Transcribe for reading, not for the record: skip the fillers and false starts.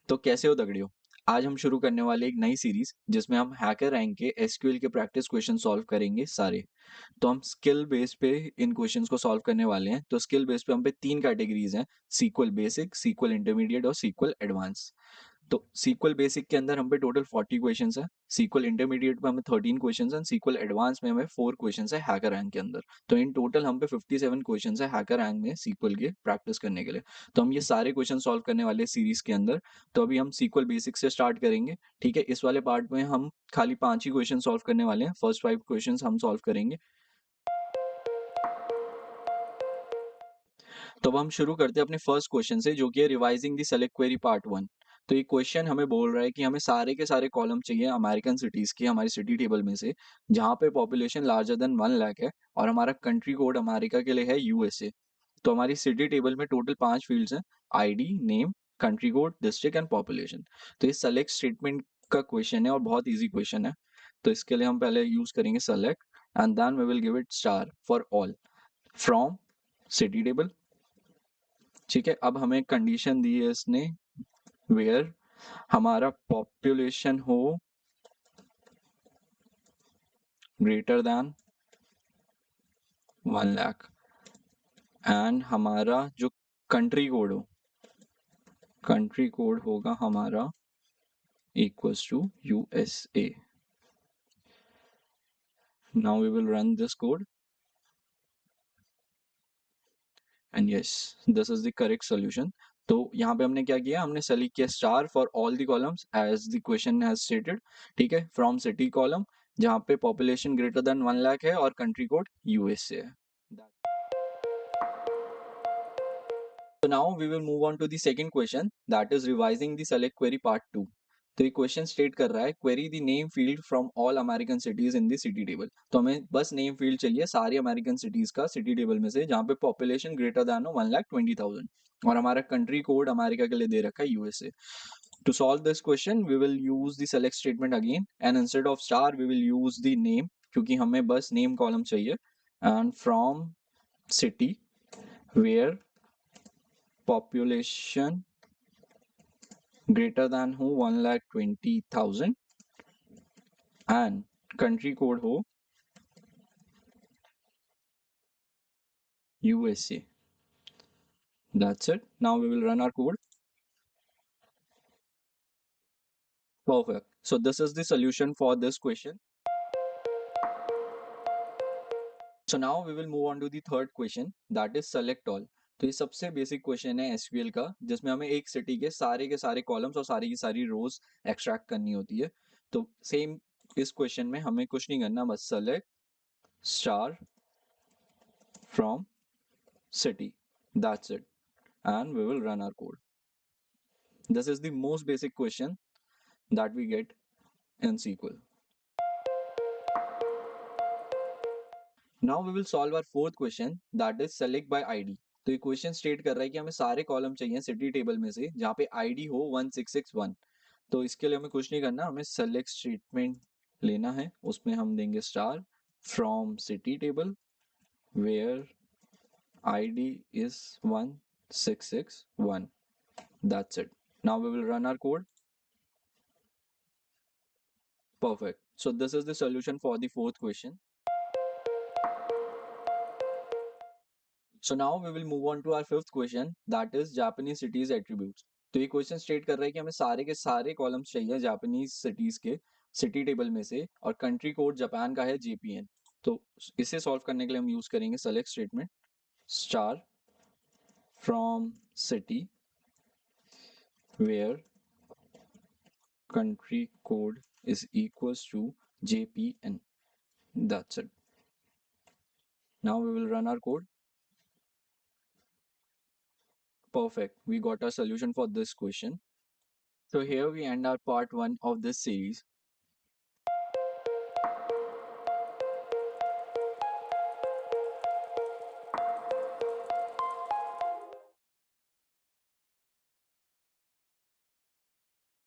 तो कैसे हो दगड़ियों। आज हम शुरू करने वाले एक नई सीरीज जिसमें हम हैकर रैंक के एसक्यूएल के प्रैक्टिस क्वेश्चन सॉल्व करेंगे सारे। तो हम स्किल बेस पे इन क्वेश्चंस को सॉल्व करने वाले हैं। तो स्किल बेस पे हम पे तीन कैटेगरीज हैं: सीक्वल बेसिक, सीक्वल इंटरमीडिएट और सीक्वल एडवांस। तो सीक्वल बेसिक के अंदर हम पे टोटल 40 क्वेश्चंस हैं, सीक्वल इंटरमीडिएट में हमें 13 क्वेश्चंस हैं, सीक्वल एडवांस में हमें 4 क्वेश्चंस है हैकर रैंक के अंदर। तो इन टोटल हम पे 57 क्वेश्चंस है हैकर रैंक में सीक्वल के प्रैक्टिस करने के लिए। तो हम ये सारे क्वेश्चन सॉल्व करने वाले सीरीज के अंदर। तो अभी हम सीक्वल बेसिक से स्टार्ट करेंगे। ठीक है, इस वाले पार्ट में हम खाली 5 ही क्वेश्चन सॉल्व करने वाले हैं। फर्स्ट 5 क्वेश्चंस हम सॉल्व करेंगे। तो अब हम शुरू करते हैं अपने फर्स्ट क्वेश्चन से, जो कि है revising the select query part 1। तो ये क्वेश्चन हमें बोल रहा है कि हमें सारे के सारे कॉलम चाहिए अमेरिकन सिटीज की, हमारी सिटी टेबल में से, जहाँ पे पॉपुलेशन लार्जर देन 1 लाख है और हमारा कंट्री कोड अमेरिका के लिए है यूएसए। तो हमारी सिटी टेबल में टोटल 5 फील्ड्स हैं: ID, name, country code, district and population. तो ये सेलेक्ट स्टेटमेंट का क्वेश्चन है और बहुत ईजी क्वेश्चन है। तो इसके लिए हम पहले यूज करेंगे select and then we will give it star for all from city table. ठीक है, अब हमें कंडीशन दी है इसने, वेयर हमारा पॉपुलेशन हो ग्रेटर दैन 1 लाख एंड हमारा जो कंट्री कोड होगा हमारा equals to USA. Now we will run this code and yes, this is the correct solution. तो यहाँ पे हमने क्या किया, हमने सेलेक्ट किया star for all the columns as the question has stated. ठीक है, फ्रॉम सिटी कॉलम जहाँ पे पॉपुलेशन ग्रेटर देन 1 लाख है और कंट्री कोड यूएसए है। So now we will move on to the second question, that is revising the select query part 2। तो ये question state कर रहा है query the name field from all American cities in the city table. तो हमें बस name field चाहिए सारी अमेरिकन सिटीज का सिटी टेबल में से जहाँ पे पॉपुलेशन ग्रेटर दैन हो 1,20,000 और हमारा कंट्री कोड अमेरिका के लिए दे रखा है USA. To solve this question, we will use the select statement again, and instead of star, we will use the name क्योंकि हमें बस name column चाहिए, and from city where population greater than हो 1,20,000 and country code हो USA. That's it. Now we will run our code. Perfect. So this is the solution for this question. So now we will move on to the third question, that is select all। तो ये सबसे basic question है SQL का, जिसमें हमें एक city के सारे कॉलम्स और सारी की सारी रोज एक्सट्रैक्ट करनी होती है। तो सेम इस क्वेश्चन में हमें कुछ नहीं करना, बस select star from city, that's it, and we will run our code। This is the most basic question that we get in SQL। Now we will solve our fourth question, that is select by ID। तो ये question state कर रहा है कि हमें सारे column चाहिए city table में से जहाँ पे आईडी हो 1661। तो इसके लिए हमें कुछ नहीं करना, हमें सेलेक्ट स्टेटमेंट लेना है, उसमें हम देंगे star from city table where ID is 1661। That's it. Now we will run our code। Perfect. So this is the solution for the fourth question। So now we will move on to our fifth question, that is Japanese cities attributes। तो ये question state कर रहा है कि हमें सारे के सारे कॉलम्स चाहिए जापानीज सिटीज के सिटी टेबल में से और कंट्री कोड जापान का है जेपीएन। तो इसे सॉल्व करने के लिए हम यूज करेंगे select statement star from city where country code is equals to JPN। That's it. Now we will run our code। Perfect. We got our solution for this question। So here we end our part 1 of this series।